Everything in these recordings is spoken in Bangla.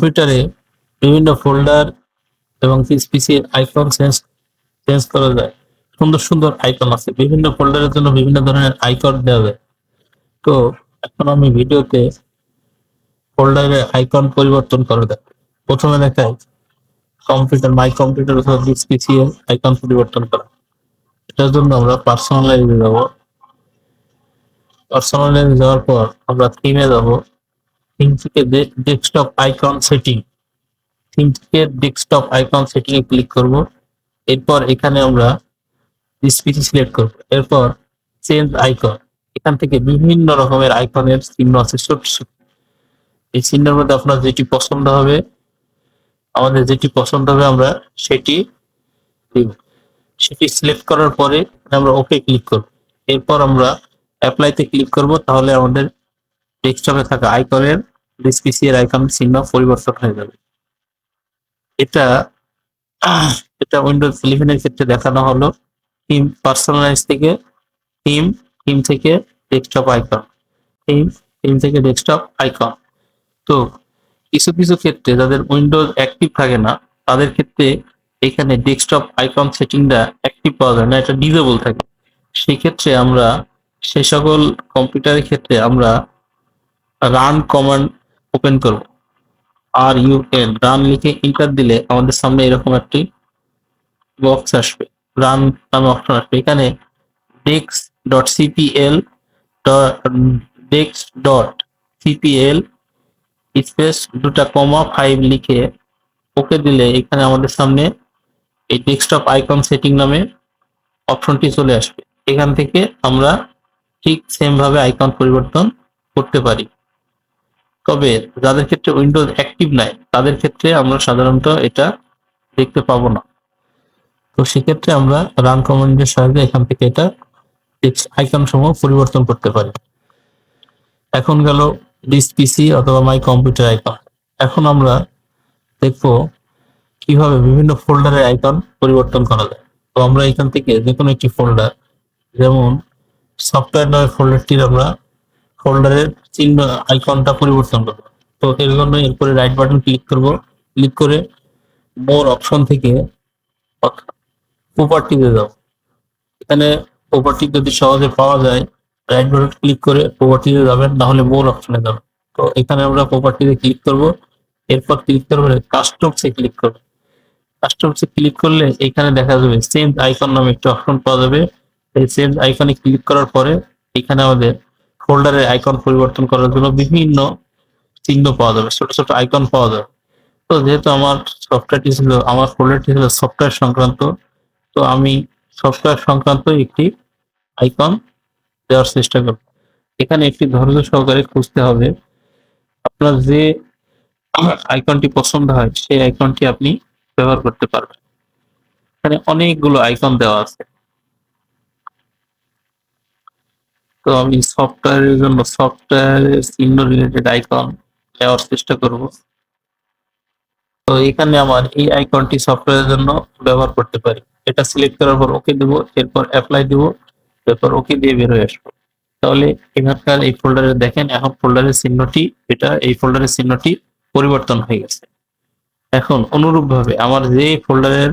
কম্পিউটারে বিভিন্ন ফোল্ডার এবং পিসি আইকন চেঞ্জ চেঞ্জ করা যায়। সুন্দর সুন্দর আইকন আছে, বিভিন্ন ফোল্ডারের জন্য বিভিন্ন ধরনের আইকন দেওয়া যায়। তো এখন আমি ভিডিওতে ফোল্ডারের আইকন পরিবর্তন করে দেয়। প্রথমে দেখায় কম্পিউটার মাই কম্পিউটার অথবা দিস পিসি এর আইকন পরিবর্তন করা। এটার জন্য আমরা পার্সোনালাইজে যাব। পার্সোনালাইজে যাওয়ার পর আমরা থিমে যাব। থিম থেকে ডেস্কটপ আইকন সেটিং, থিম থেকে ডেস্কটপ আইকন সেটিং এ ক্লিক করব। এরপর এখানে আমরা দিস পিসি সিলেক্ট করব। এরপর চেঞ্জ আইকন, এখান থেকে বিভিন্ন রকমের আইকনের চিহ্ন আছে ছোট ছোট। এই চিহ্নের মধ্যে আপনার যেটি পছন্দ হবে, আমাদের যেটি পছন্দ হবে আমরা সেটি দিব। সেটি সিলেক্ট করার পরে আমরা ওকে ক্লিক করব। এরপর আমরা অ্যাপ্লাইতে ক্লিক করব, তাহলে আমাদের ডেস্কটপে থাকা আইকনের দিস পিসি এর আইকনের চিহ্ন পরিবর্তন হয়ে যাবে। এটা এটা উইন্ডোজ 11 এর ক্ষেত্রে দেখানো হলো। থিম পার্সোনালাইজ থেকে থিম, থিম থেকে ডেস্কটপ আইকন, থিম, থিম থেকে ডেস্কটপ আইকন। তো কিছু কিছু ক্ষেত্রে যাদের উইন্ডোজ অ্যাক্টিভ থাকে না, তাদের ক্ষেত্রে এখানে ডেস্কটপ আইকন সেটিংটা অ্যাক্টিভ পাওয়া যায় না, এটা ডিসেবল থাকে। সেই ক্ষেত্রে আমরা সেই সকল কম্পিউটারের ক্ষেত্রে আমরা রান কমান্ড ওপেন করব। রান লিখে এন্টার দিলে আমাদের সামনে এরকম একটি বক্স আসবে, রান নামে অপশন আসবে। এখানে dex.cpl dex.cpl স্পেস 2.5 লিখে ওকে দিলে এখানে আমাদের সামনে এই ডেস্কটপ আইকন সেটিং নামে অপশনটি চলে আসবে। এখান থেকে আমরা ঠিক সেম ভাবে আইকন পরিবর্তন করতে পারি। তবে যাদের ক্ষেত্রে উইন্ডোজ অ্যাক্টিভ নাই, তাদের ক্ষেত্রে আমরা সাধারণত এটা দেখতে পাবো না। তো সেক্ষেত্রে আমরা রান কমান্ডের সাহায্যে এখান থেকে এটা আইকন সমূহ পরিবর্তন করতে পারি। এখন গেল দিস পিসি অথবা মাই কম্পিউটার আইকন। এখন আমরা দেখবো কিভাবে বিভিন্ন ফোল্ডারের আইকন পরিবর্তন করা যায়। তো আমরা এখান থেকে যে কোনো একটি ফোল্ডার, যেমন সফটওয়্যার নামের ফোল্ডারটির আমরা ফোল্ডারের চিহ্ন আইকনটা পরিবর্তন করব। তো এর জন্য এরপরে রাইট বাটন ক্লিক করব। ক্লিক করে মোর অপশন থেকে প্রপার্টিতে যাও। এখানে প্রপার্টি যদি সহজে পাওয়া যায়, রাইট বাটন ক্লিক করে প্রপার্টিতে যাবেন, না হলে মোর অপশনে যাবেন। তো এখানে আমরা প্রপার্টিতে ক্লিক করব। এরপর ক্লিক করবো কাস্টমসে ক্লিক করব। কাস্টমসে ক্লিক করলে এখানে দেখা যাবে চেঞ্জ আইকন নামে একটা অপশন পাওয়া যাবে। এই চেঞ্জ আইকনে ক্লিক করার পরে এখানে আমাদের ফোল্ডারের আইকন পরিবর্তন করার জন্য বিভিন্ন চিহ্ন পাওয়া যাবে, ছোট ছোট আইকন পাওয়া যাবে। তো যেহেতু আমার সফটওয়্যারটি ছিল, আমার ফোল্ডারটি ছিল সফটওয়্যার সংক্রান্ত, তো আমি সফটওয়্যার সংক্রান্ত একটি আইকন দেওয়ার চেষ্টা করব। এখানে একটি ধৈর্য সহকারে খুঁজতে হবে। আপনার যে আইকনটি পছন্দ হয় সেই আইকনটি আপনি ব্যবহার করতে পারবেন। এখানে অনেকগুলো আইকন দেওয়া আছে। তো আমি সফটওয়্যারের জন্য সফটওয়্যারের চিহ্ন রিলেটেড আইকন দেওয়ার চেষ্টা করব। তো এখানে আমার এই আইকনটি সফটওয়্যারের জন্য ব্যবহার করতে পারি। এটা সিলেক্ট করার পর ওকে দেব, এরপর অ্যাপ্লাই দেব, এরপর ওকে দিয়ে বের হয়ে আসবো। তাহলে এখানকার এই ফোল্ডারে দেখেন, এখন ফোল্ডারের চিহ্নটি, এই ফোল্ডারের চিহ্নটি পরিবর্তন হয়ে গেছে। এখন অনুরূপভাবে আমার যে ফোল্ডারের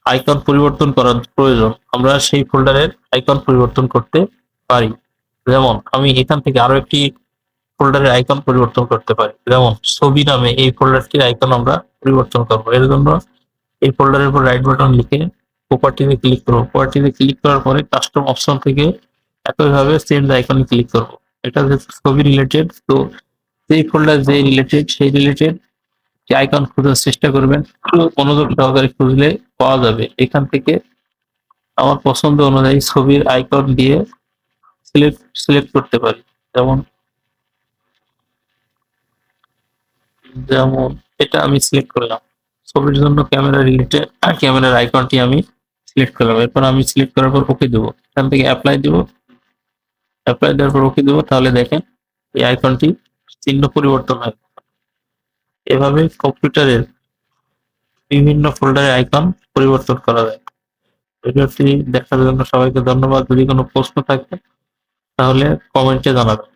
আইকন পরিবর্তন করার প্রয়োজন, আমরা সেই ফোল্ডারের আইকন পরিবর্তন করতে পারি। যেমন আমি এখান থেকে আরো একটি ফোল্ডারের আইকন পরিবর্তন করতে পারি। যেমন ছবি নামে এই ফোল্ডারটির আইকন আমরা পরিবর্তন করব। এর জন্য এই ফোল্ডারের উপর রাইট বাটন লিখে প্রপার্টিতে ক্লিক করব। প্রপার্টিতে ক্লিক করার পরে কাস্টম অপশন থেকে একইভাবে চেঞ্জ আইকনে ক্লিক করব। এটা যেহেতু ছবি রিলেটেড, তো যেই ফোল্ডার যে রিলেটেড সেই রিলেটেড যে আইকন খোঁজার চেষ্টা করবেন, একটু মনোযোগ সহকারে খুঁজলে পাওয়া যাবে। এখান থেকে আমার পছন্দ অনুযায়ী ছবির আইকন দিয়ে সিলেক্ট করতে পারি। যেমন যেমন এটা আমি সিলেক্ট করলাম। ছবির জন্য ক্যামেরা রিলেটেড ক্যামেরার আইকনটি আমি সিলেক্ট করলাম। এরপর আমি সিলেক্ট করার পর ওকে দেবো। এখান থেকে অ্যাপ্লাই দেব। অ্যাপ্লাই দেওয়ার পর ওকে দেবো। তাহলে দেখেন এই আইকনটি চিহ্ন পরিবর্তন হয়। এভাবে কম্পিউটারের বিভিন্ন ফোল্ডারের আইকন পরিবর্তন করা যায়। ভিডিওটি দেখার জন্য সবাইকে ধন্যবাদ। যদি কোনো প্রশ্ন থাকে তাহলে কমেন্টে জানাবেন।